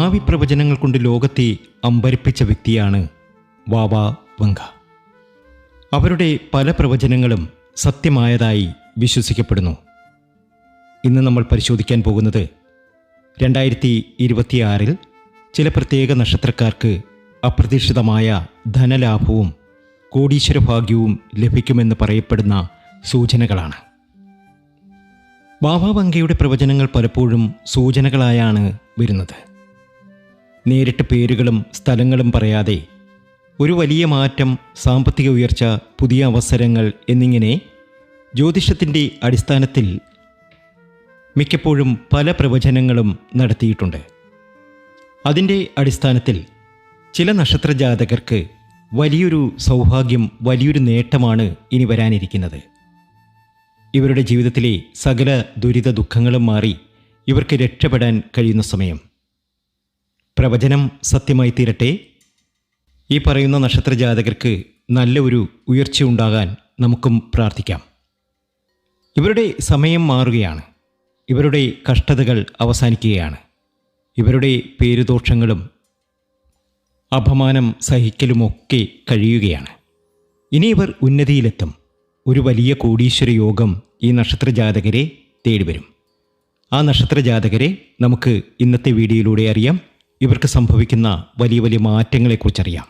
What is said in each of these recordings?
ഭാവി പ്രവചനങ്ങൾ കൊണ്ട് ലോകത്തെ അമ്പരപ്പിച്ച വ്യക്തിയാണ് വാവ വങ്ക. അവരുടെ പല പ്രവചനങ്ങളും സത്യമായതായി വിശ്വസിക്കപ്പെടുന്നു. ഇന്ന് നമ്മൾ പരിശോധിക്കാൻ പോകുന്നത് 2026 ചില പ്രത്യേക നക്ഷത്രക്കാർക്ക് അപ്രതീക്ഷിതമായ ധനലാഭവും കോടീശ്വരഭാഗ്യവും ലഭിക്കുമെന്ന് പറയപ്പെടുന്ന സൂചനകളാണ്. വാവ വങ്കയുടെ പ്രവചനങ്ങൾ പലപ്പോഴും സൂചനകളായാണ് വരുന്നത്. നേരിട്ട് പേരുകളും സ്ഥലങ്ങളും പറയാതെ ഒരു വലിയ മാറ്റം, സാമ്പത്തിക ഉയർച്ച, പുതിയ അവസരങ്ങൾ എന്നിങ്ങനെ ജ്യോതിഷത്തിൻ്റെ അടിസ്ഥാനത്തിൽ മിക്കപ്പോഴും പല പ്രവചനങ്ങളും നടത്തിയിട്ടുണ്ട്. അതിൻ്റെ അടിസ്ഥാനത്തിൽ ചില നക്ഷത്രജാതകർക്ക് വലിയൊരു സൗഭാഗ്യം, വലിയൊരു നേട്ടമാണ് ഇനി വരാനിരിക്കുന്നത്. ഇവരുടെ ജീവിതത്തിലെ സകല ദുരിത ദുഃഖങ്ങളും മാറി ഇവർക്ക് രക്ഷപ്പെടാൻ കഴിയുന്ന സമയം. പ്രവചനം സത്യമായി തീരട്ടെ. ഈ പറയുന്ന നക്ഷത്രജാതകർക്ക് നല്ല ഒരു ഉയർച്ചയുണ്ടാകാൻ നമുക്കും പ്രാർത്ഥിക്കാം. ഇവരുടെ സമയം മാറുകയാണ്. ഇവരുടെ കഷ്ടതകൾ അവസാനിക്കുകയാണ്. ഇവരുടെ പേരുദോഷങ്ങളും അപമാനം സഹിക്കലുമൊക്കെ കഴിയുകയാണ്. ഇനി ഇവർ ഉന്നതിയിലെത്തും. ഒരു വലിയ കോടീശ്വര യോഗം ഈ നക്ഷത്രജാതകരെ തേടിവരും. ആ നക്ഷത്രജാതകരെ നമുക്ക് ഇന്നത്തെ വീഡിയോയിലൂടെ അറിയാം. ഇവർക്ക് സംഭവിക്കുന്ന വലിയ വലിയ മാറ്റങ്ങളെക്കുറിച്ചറിയാം.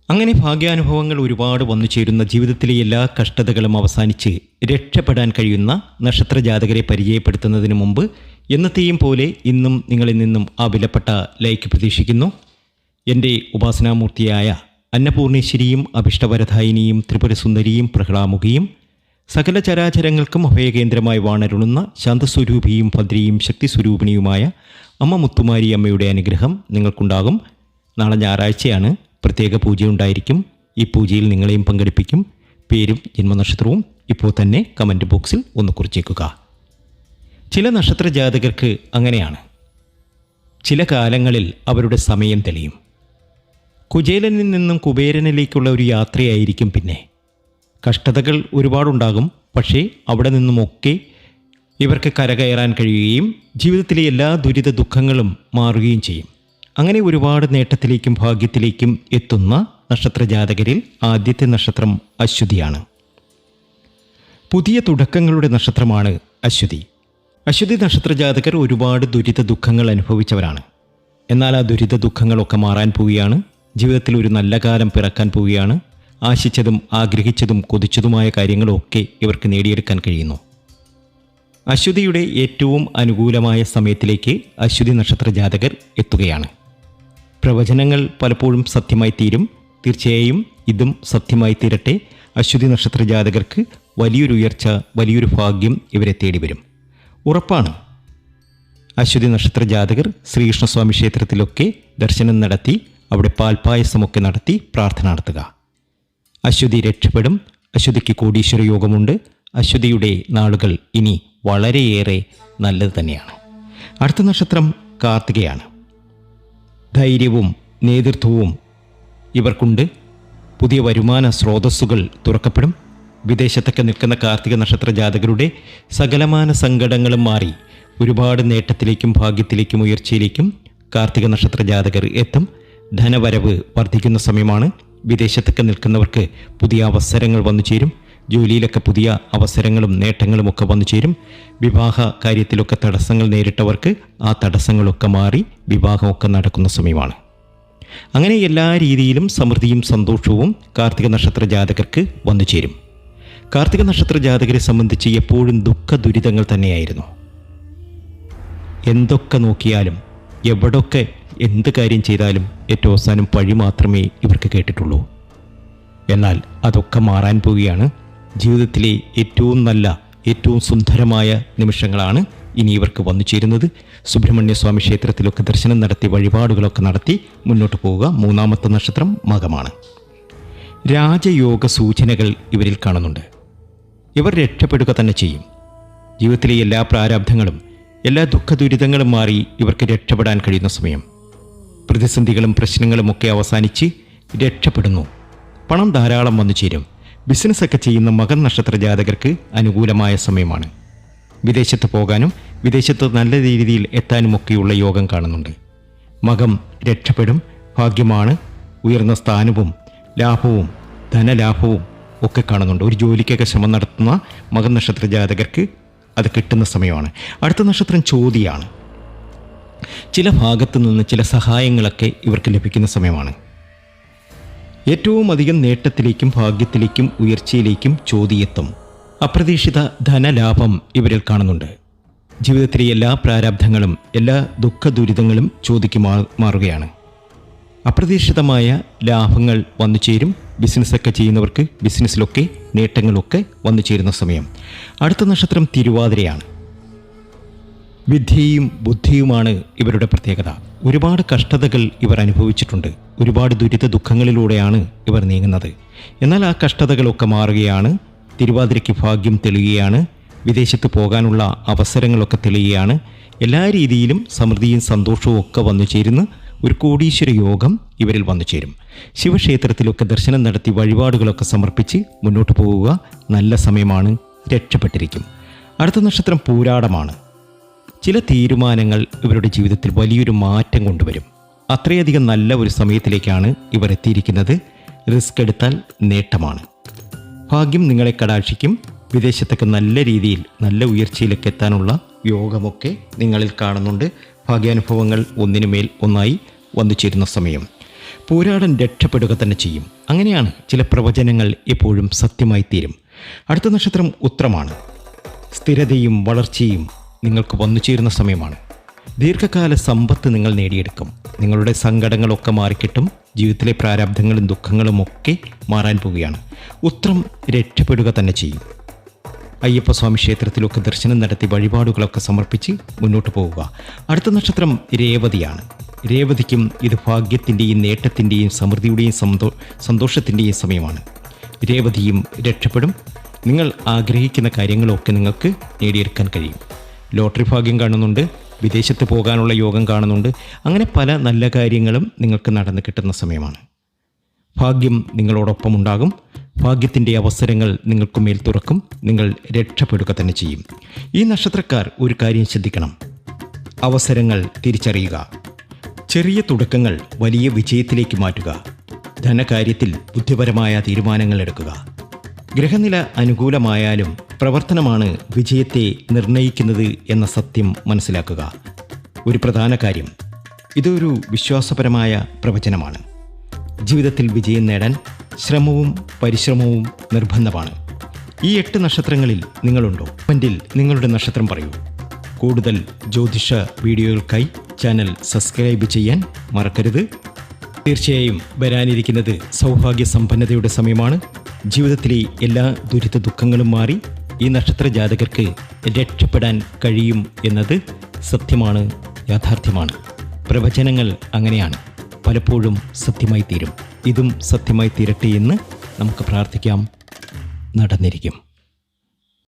അങ്ങനെ ഭാഗ്യാനുഭവങ്ങൾ ഒരുപാട് വന്നു ചേരുന്ന, ജീവിതത്തിലെ എല്ലാ കഷ്ടതകളും അവസാനിച്ച് രക്ഷപ്പെടാൻ കഴിയുന്ന നക്ഷത്രജാതകരെ പരിചയപ്പെടുത്തുന്നതിന് മുമ്പ് എന്നത്തെയും പോലെ ഇന്നും നിങ്ങളിൽ നിന്നും ആ വിലപ്പെട്ട ലൈക്ക് പ്രതീക്ഷിക്കുന്നു. എൻ്റെ ഉപാസനാമൂർത്തിയായ അന്നപൂർണേശ്വരിയും അഭിഷ്ടവരധായിനിയും ത്രിപുരസുന്ദരിയും പ്രഹ്ലാമുഖിയും സകല ചരാചരങ്ങൾക്കും അഭയകേന്ദ്രമായി വാണരുളുന്ന ശാന്തസ്വരൂപിയും ഭദ്രയും ശക്തിസ്വരൂപിണിയുമായ അമ്മ മുത്തുമാരി അമ്മയുടെ അനുഗ്രഹം നിങ്ങൾക്കുണ്ടാകും. നാളെ ഞായറാഴ്ചയാണ്. പ്രത്യേക പൂജയുണ്ടായിരിക്കും. ഈ പൂജയിൽ നിങ്ങളെയും പങ്കെടുപ്പിക്കും. പേരും ജന്മനക്ഷത്രവും ഇപ്പോൾ തന്നെ കമൻറ്റ് ബോക്സിൽ ഒന്ന് കുറിച്ചേക്കുക. ചില നക്ഷത്രജാതകർക്ക് അങ്ങനെയാണ്. ചില കാലങ്ങളിൽ അവരുടെ സമയം തെളിയും. കുചേലനിൽ നിന്നും കുബേരനിലേക്കുള്ള ഒരു യാത്രയായിരിക്കും പിന്നെ. കഷ്ടതകൾ ഒരുപാടുണ്ടാകും. പക്ഷേ അവിടെ നിന്നുമൊക്കെ ഇവർക്ക് കരകയറാൻ കഴിയുകയും ജീവിതത്തിലെ എല്ലാ ദുരിത ദുഃഖങ്ങളും മാറുകയും ചെയ്യും. അങ്ങനെ ഒരുപാട് നേട്ടത്തിലേക്കും ഭാഗ്യത്തിലേക്കും എത്തുന്ന നക്ഷത്രജാതകരിൽ ആദ്യത്തെ നക്ഷത്രം അശ്വതിയാണ്. പുതിയ തുടക്കങ്ങളുടെ നക്ഷത്രമാണ് അശ്വതി. അശ്വതി നക്ഷത്രജാതകർ ഒരുപാട് ദുരിത ദുഃഖങ്ങൾ അനുഭവിച്ചവരാണ്. എന്നാൽ ആ ദുരിത ദുഃഖങ്ങളൊക്കെ മാറാൻ പോവുകയാണ്. ജീവിതത്തിൽ ഒരു നല്ല കാലം പിറക്കാൻ പോവുകയാണ്. ആശിച്ചതും ആഗ്രഹിച്ചതും കൊതിച്ചതുമായ കാര്യങ്ങളൊക്കെ ഇവർക്ക് നേടിയെടുക്കാൻ കഴിയുന്നു. അശ്വതിയുടെ ഏറ്റവും അനുകൂലമായ സമയത്തിലേക്ക് അശ്വതി നക്ഷത്ര ജാതകർ എത്തുകയാണ്. പ്രവചനങ്ങൾ പലപ്പോഴും സത്യമായി തീരും. തീർച്ചയായും ഇതും സത്യമായി തീരട്ടെ. അശ്വതി നക്ഷത്ര ജാതകർക്ക് വലിയൊരു ഉയർച്ച, വലിയൊരു ഭാഗ്യം ഇവരെ തേടി വരും. ഉറപ്പാണ്. അശ്വതി നക്ഷത്ര ജാതകർ ശ്രീകൃഷ്ണസ്വാമി ക്ഷേത്രത്തിലൊക്കെ ദർശനം നടത്തി അവിടെ പാൽപ്പായസമൊക്കെ നടത്തി പ്രാർത്ഥന നടത്തുക. അശ്വതി രക്ഷപ്പെടും. അശ്വതിക്ക് കോടീശ്വര യോഗമുണ്ട്. അശ്വതിയുടെ നാളുകൾ ഇനി വളരെയേറെ നല്ലത് തന്നെയാണ്. അടുത്ത നക്ഷത്രം കാർത്തികയാണ്. ധൈര്യവും നേതൃത്വവും ഇവർക്കുണ്ട്. പുതിയ വരുമാന സ്രോതസ്സുകൾ തുറക്കപ്പെടും. വിദേശത്തൊക്കെ നിൽക്കുന്ന കാർത്തിക നക്ഷത്ര ജാതകരുടെ സകലമാന സങ്കടങ്ങളും മാറി ഒരുപാട് നേട്ടത്തിലേക്കും ഭാഗ്യത്തിലേക്കും ഉയർച്ചയിലേക്കും കാർത്തിക നക്ഷത്ര ജാതകർ എത്തും. ധനവരവ് വർദ്ധിക്കുന്ന സമയമാണ്. വിദേശത്തൊക്കെ നിൽക്കുന്നവർക്ക് പുതിയ അവസരങ്ങൾ വന്നു ചേരും. ജോലിയിലൊക്കെ പുതിയ അവസരങ്ങളും നേട്ടങ്ങളും ഒക്കെ വന്നു ചേരും. വിവാഹ കാര്യത്തിലൊക്കെ തടസ്സങ്ങൾ നേരിട്ടവർക്ക് ആ തടസ്സങ്ങളൊക്കെ മാറി വിവാഹമൊക്കെ നടക്കുന്ന സമയമാണ്. അങ്ങനെ എല്ലാ രീതിയിലും സമൃദ്ധിയും സന്തോഷവും കാർത്തിക നക്ഷത്ര ജാതകർക്ക് വന്നു ചേരും. കാർത്തിക നക്ഷത്ര ജാതകരെ സംബന്ധിച്ച് എപ്പോഴും ദുഃഖ ദുരിതങ്ങൾ തന്നെയായിരുന്നു. എന്തൊക്കെ നോക്കിയാലും, എവിടൊക്കെ എന്ത് കാര്യം ചെയ്താലും ഏറ്റവും അവസാനം പഴി മാത്രമേ ഇവർക്ക് കേട്ടിട്ടുള്ളൂ. എന്നാൽ അതൊക്കെ മാറാൻ പോവുകയാണ്. ജീവിതത്തിലെ ഏറ്റവും നല്ല, ഏറ്റവും സുന്ദരമായ നിമിഷങ്ങളാണ് ഇനി ഇവർക്ക് വന്നു ചേരുന്നത്. സുബ്രഹ്മണ്യസ്വാമി ക്ഷേത്രത്തിലൊക്കെ ദർശനം നടത്തി വഴിപാടുകളൊക്കെ നടത്തി മുന്നോട്ട് പോവുക. മൂന്നാമത്തെ നക്ഷത്രം മകമാണ്. രാജയോഗ സൂചനകൾ ഇവരിൽ കാണുന്നുണ്ട്. ഇവർ രക്ഷപ്പെടുക തന്നെ ചെയ്യും. ജീവിതത്തിലെ എല്ലാ പ്രാരാബ്ധങ്ങളും, എല്ലാ ദുഃഖ ദുരിതങ്ങളും മാറി ഇവർക്ക് രക്ഷപ്പെടാൻ കഴിയുന്ന സമയം. പ്രതിസന്ധികളും പ്രശ്നങ്ങളുമൊക്കെ അവസാനിച്ച് രക്ഷപ്പെടുന്നു. പണം ധാരാളം വന്നു ചേരും. ബിസിനസ്സൊക്കെ ചെയ്യുന്ന മകൻ നക്ഷത്ര ജാതകർക്ക് അനുകൂലമായ സമയമാണ്. വിദേശത്ത് പോകാനും വിദേശത്ത് നല്ല രീതിയിൽ എത്താനുമൊക്കെയുള്ള യോഗം കാണുന്നുണ്ട്. മകം രക്ഷപ്പെടും, ഭാഗ്യമാണ്, ഉയർന്ന സ്ഥാനവും ലാഭവും ധനലാഭവും ഒക്കെ കാണുന്നുണ്ട്. ഒരു ജോലിക്കൊക്കെ ശ്രമം നടത്തുന്ന മകം നക്ഷത്ര ജാതകർക്ക് അത് കിട്ടുന്ന സമയമാണ്. അടുത്ത നക്ഷത്രം ചോതിയാണ്. ചില ഭാഗത്തു നിന്ന് ചില സഹായങ്ങളൊക്കെ ഇവർക്ക് ലഭിക്കുന്ന സമയമാണ്. ഏറ്റവും അധികം നേട്ടത്തിലേക്കും ഭാഗ്യത്തിലേക്കും ഉയർച്ചയിലേക്കും ചോതിയെത്തും. അപ്രതീക്ഷിത ധനലാഭം ഇവരിൽ കാണുന്നുണ്ട്. ജീവിതത്തിലെ എല്ലാ പ്രാരാബ്ധങ്ങളും എല്ലാ ദുഃഖ ദുരിതങ്ങളും ചോദിക്ക് മാറുകയാണ്. അപ്രതീക്ഷിതമായ ലാഭങ്ങൾ വന്നു ചേരും. ബിസിനസ്സൊക്കെ ചെയ്യുന്നവർക്ക് ബിസിനസ്സിലൊക്കെ നേട്ടങ്ങളൊക്കെ വന്നു ചേരുന്ന സമയം. അടുത്ത നക്ഷത്രം തിരുവാതിരയാണ്. വിദ്യയും ബുദ്ധിയുമാണ് ഇവരുടെ പ്രത്യേകത. ഒരുപാട് കഷ്ടതകൾ ഇവർ അനുഭവിച്ചിട്ടുണ്ട്. ഒരുപാട് ദുരിത ദുഃഖങ്ങളിലൂടെയാണ് ഇവർ നീങ്ങുന്നത്. എന്നാൽ ആ കഷ്ടതകളൊക്കെ മാറുകയാണ്. തിരുവാതിരയ്ക്ക് ഭാഗ്യം തെളിയുകയാണ്. വിദേശത്ത് പോകാനുള്ള അവസരങ്ങളൊക്കെ തെളിയുകയാണ്. എല്ലാ രീതിയിലും സമൃദ്ധിയും സന്തോഷവും ഒക്കെ വന്നു ചേരുന്നു. ഒരു കോടീശ്വര യോഗം ഇവരിൽ വന്നു ചേരും. ശിവക്ഷേത്രത്തിലൊക്കെ ദർശനം നടത്തി വഴിപാടുകളൊക്കെ സമർപ്പിച്ച് മുന്നോട്ട് പോവുക. നല്ല സമയമാണ്, രക്ഷപ്പെട്ടിരിക്കും. അടുത്ത നക്ഷത്രം പൂരാടമാണ്. ചില തീരുമാനങ്ങൾ ഇവരുടെ ജീവിതത്തിൽ വലിയൊരു മാറ്റം കൊണ്ടുവരും. അത്രയധികം നല്ല ഒരു സമയത്തിലേക്കാണ് ഇവർ എത്തിയിരിക്കുന്നത്. റിസ്ക് എടുത്താൽ നേട്ടമാണ്. ഭാഗ്യം നിങ്ങളെ കടാക്ഷിക്കും. വിദേശത്തൊക്കെ നല്ല രീതിയിൽ നല്ല ഉയർച്ചയിലേക്ക് എത്താനുള്ള യോഗമൊക്കെ നിങ്ങളിൽ കാണുന്നുണ്ട്. ഭാഗ്യാനുഭവങ്ങൾ ഒന്നിനുമേൽ ഒന്നായി വന്നു ചേരുന്ന സമയം. പൂരാടൻ രക്ഷപ്പെടുക തന്നെ ചെയ്യും. അങ്ങനെയാണ് ചില പ്രവചനങ്ങൾ എപ്പോഴും സത്യമായി തീരും. അടുത്ത നക്ഷത്രം ഉത്രമാണ്. സ്ഥിരതയും വളർച്ചയും നിങ്ങൾക്ക് വന്നു ചേരുന്ന സമയമാണ്. ദീർഘകാല സമ്പത്ത് നിങ്ങൾ നേടിയെടുക്കും. നിങ്ങളുടെ സങ്കടങ്ങളൊക്കെ മാറിക്കിട്ടും. ജീവിതത്തിലെ പ്രാരാബ്ധങ്ങളും ദുഃഖങ്ങളും ഒക്കെ മാറാൻ പോവുകയാണ്. ഉത്രം രക്ഷപ്പെടുക തന്നെ ചെയ്യും. അയ്യപ്പസ്വാമി ക്ഷേത്രത്തിലൊക്കെ ദർശനം നടത്തി വഴിപാടുകളൊക്കെ സമർപ്പിച്ച് മുന്നോട്ട് പോവുക. അടുത്ത നക്ഷത്രം രേവതിയാണ്. രേവതിക്കും ഇത് ഭാഗ്യത്തിൻ്റെയും നേട്ടത്തിൻ്റെയും സമൃദ്ധിയുടെയും സന്തോഷത്തിൻ്റെയും സമയമാണ്. രേവതിയും രക്ഷപ്പെടും. നിങ്ങൾ ആഗ്രഹിക്കുന്ന കാര്യങ്ങളൊക്കെ നിങ്ങൾക്ക് നേടിയെടുക്കാൻ കഴിയും. ലോട്ടറി ഭാഗ്യം കാണുന്നുണ്ട്. വിദേശത്ത് പോകാനുള്ള യോഗം കാണുന്നുണ്ട്. അങ്ങനെ പല നല്ല കാര്യങ്ങളും നിങ്ങൾക്ക് നടന്നു കിട്ടുന്ന സമയമാണ്. ഭാഗ്യം നിങ്ങളോടൊപ്പം ഉണ്ടാകും. ഭാഗ്യത്തിൻ്റെ അവസരങ്ങൾ നിങ്ങൾക്ക് മേൽ തുറക്കും. നിങ്ങൾ രക്ഷപ്പെടുക തന്നെ ചെയ്യും. ഈ നക്ഷത്രക്കാർ ഒരു കാര്യം ശ്രദ്ധിക്കണം. അവസരങ്ങൾ തിരിച്ചറിയുക. ചെറിയ തുടക്കങ്ങൾ വലിയ വിജയത്തിലേക്ക് മാറ്റുക. ധനകാര്യത്തിൽ ബുദ്ധിപരമായ തീരുമാനങ്ങൾ എടുക്കുക. ഗ്രഹനില അനുകൂലമായാലും പ്രവർത്തനമാണ് വിജയത്തെ നിർണയിക്കുന്നത് എന്ന സത്യം മനസ്സിലാക്കുക. ഒരു പ്രധാന കാര്യം, ഇതൊരു വിശ്വാസപരമായ പ്രവചനമാണ്. ജീവിതത്തിൽ വിജയം നേടാൻ ശ്രമവും പരിശ്രമവും നിർബന്ധമാണ്. ഈ 8 നക്ഷത്രങ്ങളിൽ നിങ്ങളുണ്ടോ? കമന്റിൽ നിങ്ങളുടെ നക്ഷത്രം പറയൂ. കൂടുതൽ ജ്യോതിഷ വീഡിയോകൾക്കായി ചാനൽ സബ്സ്ക്രൈബ് ചെയ്യാൻ മറക്കരുത്. തീർച്ചയായും വരാനിരിക്കുന്നത് സൗഭാഗ്യ സമ്പന്നതയുടെ സമയമാണ്. ജീവിതത്തിലെ എല്ലാ ദുരിത ദുഃഖങ്ങളും മാറി ഈ നക്ഷത്ര ജാതകർക്ക് രക്ഷപ്പെടാൻ കഴിയും എന്നത് സത്യമാണ്, യാഥാർത്ഥ്യമാണ്. പ്രവചനങ്ങൾ അങ്ങനെയാണ്, പലപ്പോഴും സത്യമായി തീരും. ഇതും സത്യമായി തീരട്ടെ എന്ന് നമുക്ക് പ്രാർത്ഥിക്കാം. നടന്നിരിക്കും.